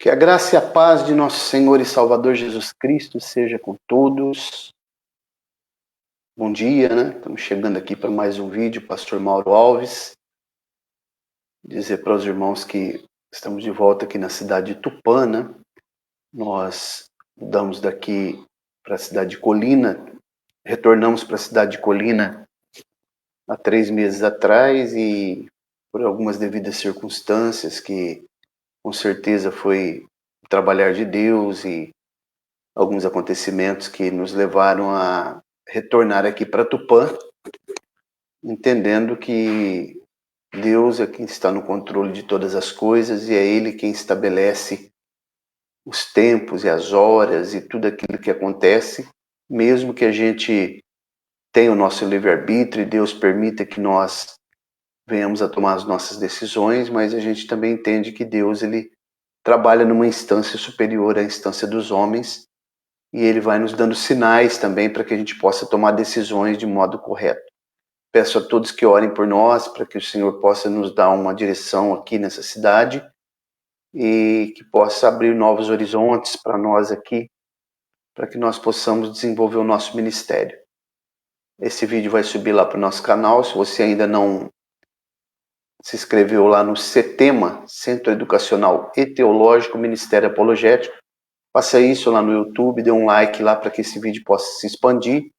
Que a graça e a paz de nosso Senhor e Salvador Jesus Cristo seja com todos. Bom dia, né? Estamos chegando aqui para mais um vídeo, Pastor Mauro Alves. Dizer para os irmãos que estamos de volta aqui na cidade de Tupã, né? Nós mudamos daqui para a cidade de Colina, retornamos para a cidade de Colina há 3 meses atrás e por algumas devidas circunstâncias que com certeza foi trabalhar de Deus e alguns acontecimentos que nos levaram a retornar aqui para Tupã, entendendo que Deus é quem está no controle de todas as coisas e é Ele quem estabelece os tempos e as horas e tudo aquilo que acontece, mesmo que a gente tenha o nosso livre-arbítrio e Deus permita que nós venhamos a tomar as nossas decisões, mas a gente também entende que Deus ele trabalha numa instância superior à instância dos homens e Ele vai nos dando sinais também para que a gente possa tomar decisões de modo correto. Peço a todos que orem por nós, para que o Senhor possa nos dar uma direção aqui nessa cidade e que possa abrir novos horizontes para nós aqui, para que nós possamos desenvolver o nosso ministério. Esse vídeo vai subir lá para o nosso canal. Se você ainda não se inscreveu lá no CETEMA, Centro Educacional e Teológico Ministério Apologético, faça isso lá no YouTube, dê um like lá para que esse vídeo possa se expandir.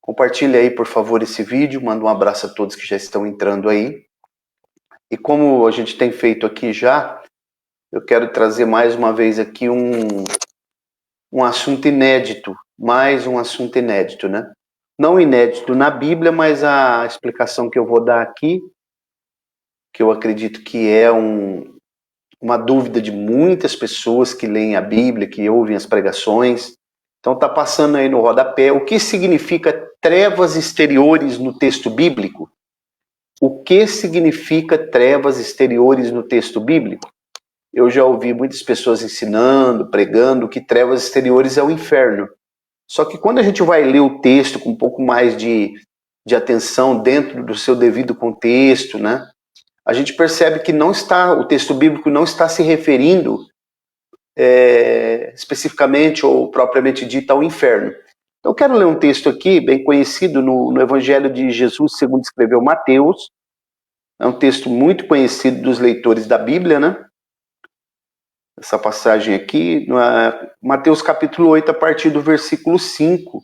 Compartilhe aí, por favor, esse vídeo. Manda um abraço a todos que já estão entrando aí. E como a gente tem feito aqui já, eu quero trazer mais uma vez aqui um assunto inédito. Mais um assunto inédito, né? Não inédito na Bíblia, mas a explicação que eu vou dar aqui, que eu acredito que é uma dúvida de muitas pessoas que leem a Bíblia, que ouvem as pregações. Então está passando aí no rodapé. O que significa trevas exteriores no texto bíblico? O que significa trevas exteriores no texto bíblico? Eu já ouvi muitas pessoas ensinando, pregando que trevas exteriores é o inferno. Só que quando a gente vai ler o texto com um pouco mais de atenção dentro do seu devido contexto, né? A gente percebe que o texto bíblico não está se referindo especificamente ou propriamente dito ao inferno. Então eu quero ler um texto aqui, bem conhecido no Evangelho de Jesus, segundo escreveu Mateus. É um texto muito conhecido dos leitores da Bíblia, né? Essa passagem aqui, Mateus capítulo 8, a partir do versículo 5.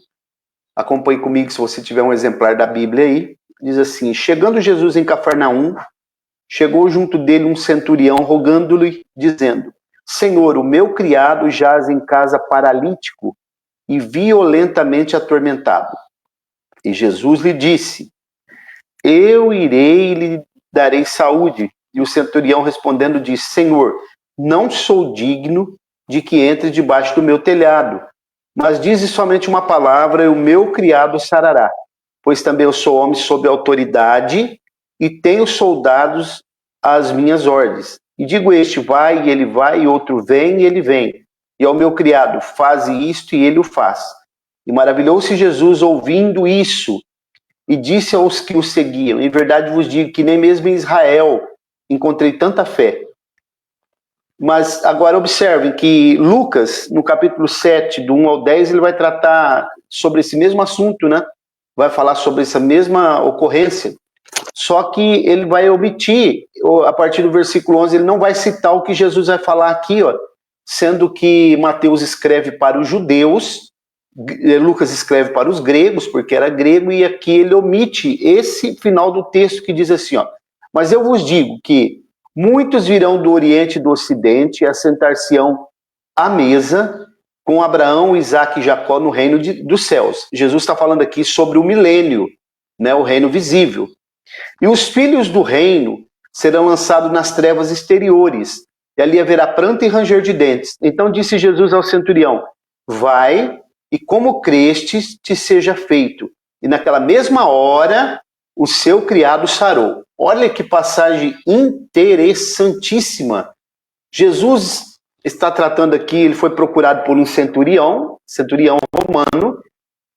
Acompanhe comigo se você tiver um exemplar da Bíblia aí. Diz assim: chegando Jesus em Cafarnaum, chegou junto dele um centurião, rogando-lhe, dizendo: Senhor, o meu criado jaz em casa paralítico e violentamente atormentado. E Jesus lhe disse: eu irei e lhe darei saúde. E o centurião respondendo disse: Senhor, não sou digno de que entre debaixo do meu telhado, mas dize somente uma palavra e o meu criado sarará. Pois também eu sou homem sob autoridade e tenho soldados às minhas ordens. E digo este, vai, e ele vai, e outro vem, e ele vem. E ao meu criado, faze isto, e ele o faz. E maravilhou-se Jesus ouvindo isso, e disse aos que o seguiam: em verdade vos digo que nem mesmo em Israel encontrei tanta fé. Mas agora observem que Lucas, no capítulo 7, do 1 ao 10, ele vai tratar sobre esse mesmo assunto, né? Vai falar sobre essa mesma ocorrência. Só que ele vai omitir, a partir do versículo 11, ele não vai citar o que Jesus vai falar aqui, ó, sendo que Mateus escreve para os judeus, Lucas escreve para os gregos, porque era grego, e aqui ele omite esse final do texto que diz assim, ó: mas eu vos digo que muitos virão do Oriente e do Ocidente e assentar-se-ão à mesa com Abraão, Isaque e Jacó no reino dos céus. Jesus está falando aqui sobre o milênio, né, o reino visível. E os filhos do reino serão lançados nas trevas exteriores, e ali haverá pranto e ranger de dentes. Então disse Jesus ao centurião: vai, e como crestes, te seja feito. E naquela mesma hora, o seu criado sarou. Olha que passagem interessantíssima. Jesus está tratando aqui, ele foi procurado por um centurião romano,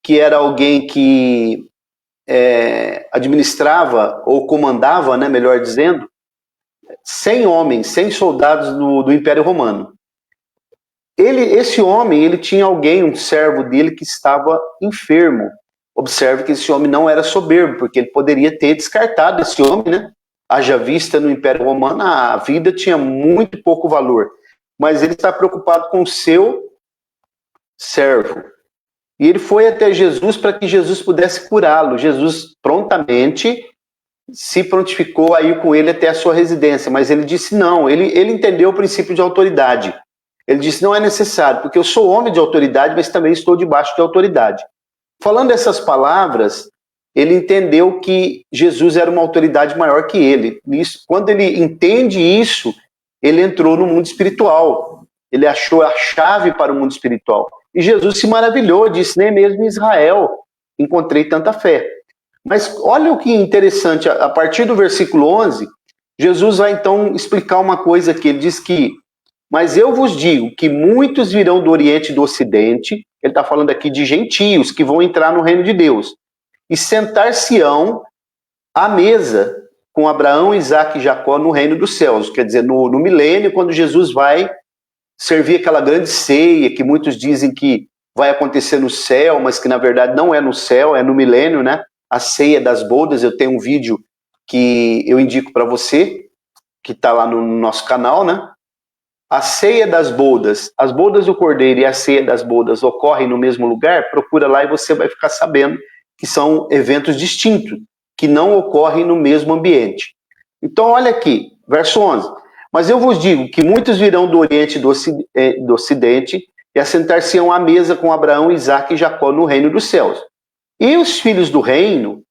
que era alguém que administrava, ou comandava, né, melhor dizendo, 100 homens, 100 soldados do Império Romano. esse homem, ele tinha alguém, um servo dele, que estava enfermo. Observe que esse homem não era soberbo, porque ele poderia ter descartado esse homem, né? Haja vista no Império Romano, a vida tinha muito pouco valor. Mas ele está preocupado com o seu servo. E ele foi até Jesus para que Jesus pudesse curá-lo. Jesus prontamente se prontificou a ir com ele até a sua residência, mas ele disse não, ele entendeu o princípio de autoridade. Ele disse, não é necessário, porque eu sou homem de autoridade, mas também estou debaixo de autoridade. Falando essas palavras, ele entendeu que Jesus era uma autoridade maior que ele. Quando ele entende isso, ele entrou no mundo espiritual. Ele achou a chave para o mundo espiritual. E Jesus se maravilhou, disse, nem mesmo em Israel encontrei tanta fé. Mas olha o que interessante, a partir do versículo 11, Jesus vai então explicar uma coisa aqui. Ele diz que, mas eu vos digo que muitos virão do Oriente e do Ocidente, ele está falando aqui de gentios que vão entrar no reino de Deus, e sentar-se-ão à mesa com Abraão, Isaque e Jacó no reino dos céus. Quer dizer, no milênio, quando Jesus vai servir aquela grande ceia, que muitos dizem que vai acontecer no céu, mas que na verdade não é no céu, é no milênio, né? A ceia das bodas. Eu tenho um vídeo que eu indico para você, que está lá no nosso canal, né? A ceia das bodas, as bodas do cordeiro e a ceia das bodas ocorrem no mesmo lugar, procura lá e você vai ficar sabendo que são eventos distintos, que não ocorrem no mesmo ambiente. Então, olha aqui, verso 11. Mas eu vos digo que muitos virão do Oriente e do Ocidente e assentar-se-ão à mesa com Abraão, Isaque e Jacó no reino dos céus. E os filhos do reino,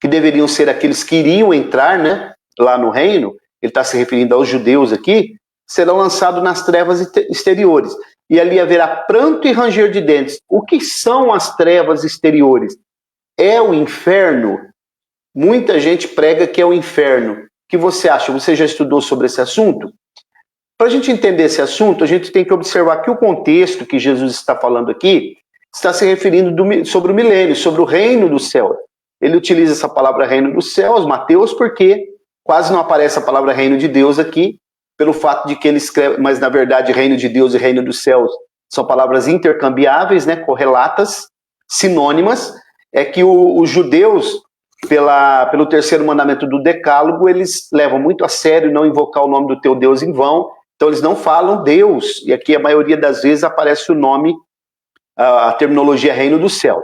que deveriam ser aqueles que iriam entrar, né, lá no reino, ele está se referindo aos judeus aqui, serão lançados nas trevas exteriores. E ali haverá pranto e ranger de dentes. O que são as trevas exteriores? É o inferno? Muita gente prega que é o inferno. O que você acha? Você já estudou sobre esse assunto? Para a gente entender esse assunto, a gente tem que observar que o contexto que Jesus está falando aqui está se referindo sobre o milênio, sobre o reino dos céus. Ele utiliza essa palavra reino dos céus, Mateus, porque quase não aparece a palavra reino de Deus aqui, pelo fato de que ele escreve, mas na verdade reino de Deus e reino dos céus são palavras intercambiáveis, né, correlatas, sinônimas. É que os judeus, pelo terceiro mandamento do Decálogo, eles levam muito a sério não invocar o nome do teu Deus em vão, então eles não falam Deus, e aqui a maioria das vezes aparece o nome, a terminologia reino do céu.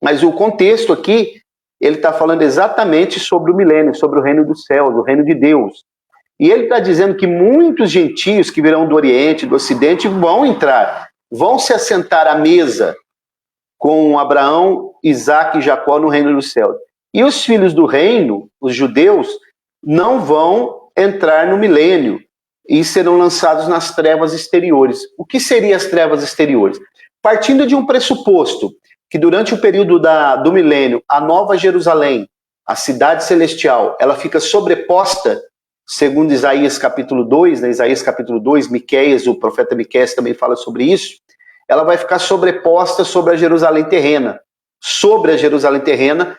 Mas o contexto aqui, ele está falando exatamente sobre o milênio, sobre o reino dos céus, o reino de Deus. E ele está dizendo que muitos gentios que virão do Oriente, do Ocidente, vão entrar, vão se assentar à mesa com Abraão, Isaque e Jacó no reino dos céus. E os filhos do reino, os judeus, não vão entrar no milênio e serão lançados nas trevas exteriores. O que seriam as trevas exteriores? Partindo de um pressuposto que durante o período do milênio, a Nova Jerusalém, a cidade celestial, ela fica sobreposta, segundo Isaías capítulo 2, né? Isaías capítulo 2, Miqueias, o profeta Miqueias também fala sobre isso, ela vai ficar sobreposta sobre a Jerusalém terrena. Sobre a Jerusalém terrena,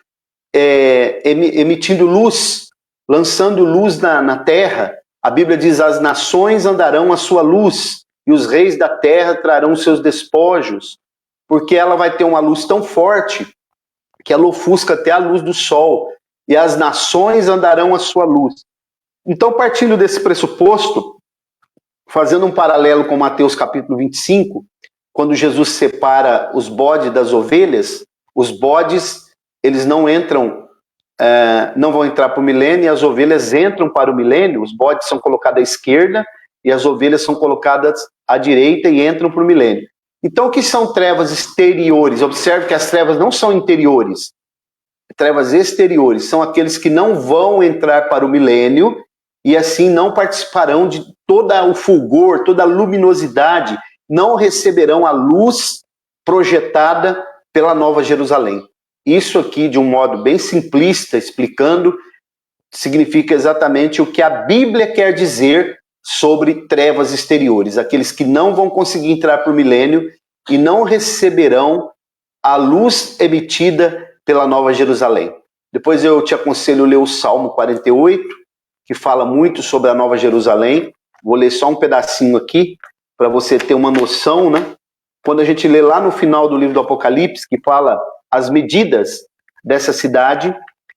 emitindo luz, lançando luz na terra. A Bíblia diz, as nações andarão à sua luz, e os reis da terra trarão seus despojos, porque ela vai ter uma luz tão forte, que ela ofusca até a luz do sol, e as nações andarão à sua luz. Então, partindo desse pressuposto, fazendo um paralelo com Mateus capítulo 25, quando Jesus separa os bodes das ovelhas, os bodes, eles não entram, não vão entrar para o milênio, e as ovelhas entram para o milênio. Os bodes são colocados à esquerda, e as ovelhas são colocadas à direita e entram para o milênio. Então, o que são trevas exteriores? Observe que as trevas não são interiores. Trevas exteriores são aqueles que não vão entrar para o milênio, e assim não participarão de todo o fulgor, toda a luminosidade, não receberão a luz projetada pela Nova Jerusalém. Isso aqui, de um modo bem simplista, explicando, significa exatamente o que a Bíblia quer dizer sobre trevas exteriores, aqueles que não vão conseguir entrar para o milênio e não receberão a luz emitida pela Nova Jerusalém. Depois eu te aconselho a ler o Salmo 48, que fala muito sobre a Nova Jerusalém. Vou ler só um pedacinho aqui, para você ter uma noção, né? Quando a gente lê lá no final do livro do Apocalipse, que fala as medidas dessa cidade,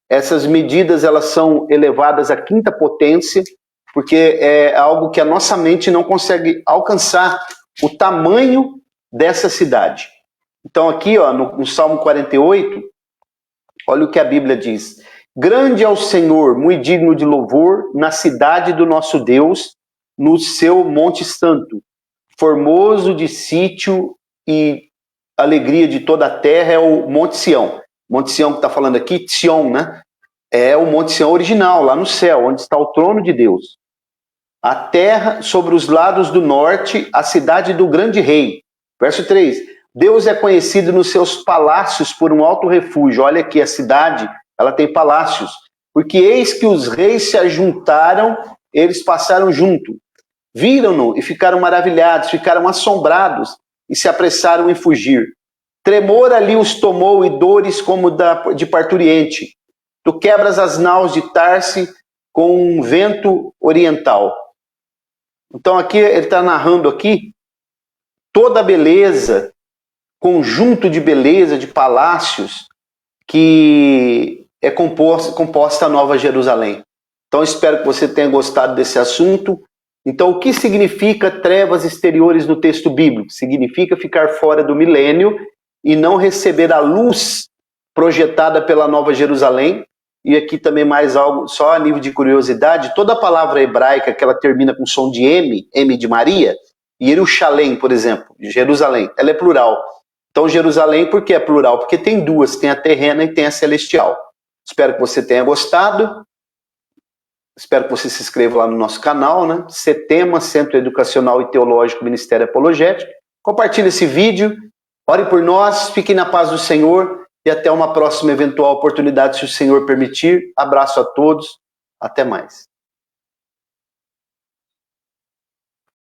essas medidas elas são elevadas à quinta potência, porque é algo que a nossa mente não consegue alcançar, o tamanho dessa cidade. Então aqui, ó, no Salmo 48, olha o que a Bíblia diz. Grande é o Senhor, muito digno de louvor, na cidade do nosso Deus, no seu Monte Santo. Formoso de sítio e alegria de toda a terra é o Monte Sião. Monte Sião que está falando aqui, Sion, né? É o Monte Sião original, lá no céu, onde está o trono de Deus. A terra sobre os lados do norte, a cidade do grande rei. Verso 3. Deus é conhecido nos seus palácios por um alto refúgio. Olha aqui, a cidade, ela tem palácios. Porque eis que os reis se ajuntaram, eles passaram junto. Viram-no e ficaram maravilhados, ficaram assombrados e se apressaram em fugir. Tremor ali os tomou e dores como de parturiente. Tu quebras as naus de Tarse com um vento oriental. Então aqui ele está narrando aqui toda a beleza, conjunto de beleza, de palácios que é composta a Nova Jerusalém. Então espero que você tenha gostado desse assunto. Então o que significa trevas exteriores no texto bíblico? Significa ficar fora do milênio e não receber a luz projetada pela Nova Jerusalém. E aqui também mais algo, só a nível de curiosidade, toda a palavra hebraica que ela termina com som de M de Maria, Yerushalém, por exemplo, Jerusalém, ela é plural. Então Jerusalém, por que é plural? Porque tem duas, tem a terrena e tem a celestial. Espero que você tenha gostado. Espero que você se inscreva lá no nosso canal, né? CETEMA, Centro Educacional e Teológico Ministério Apologético. Compartilhe esse vídeo, ore por nós, fiquem na paz do Senhor e até uma próxima eventual oportunidade, se o Senhor permitir. Abraço a todos, até mais.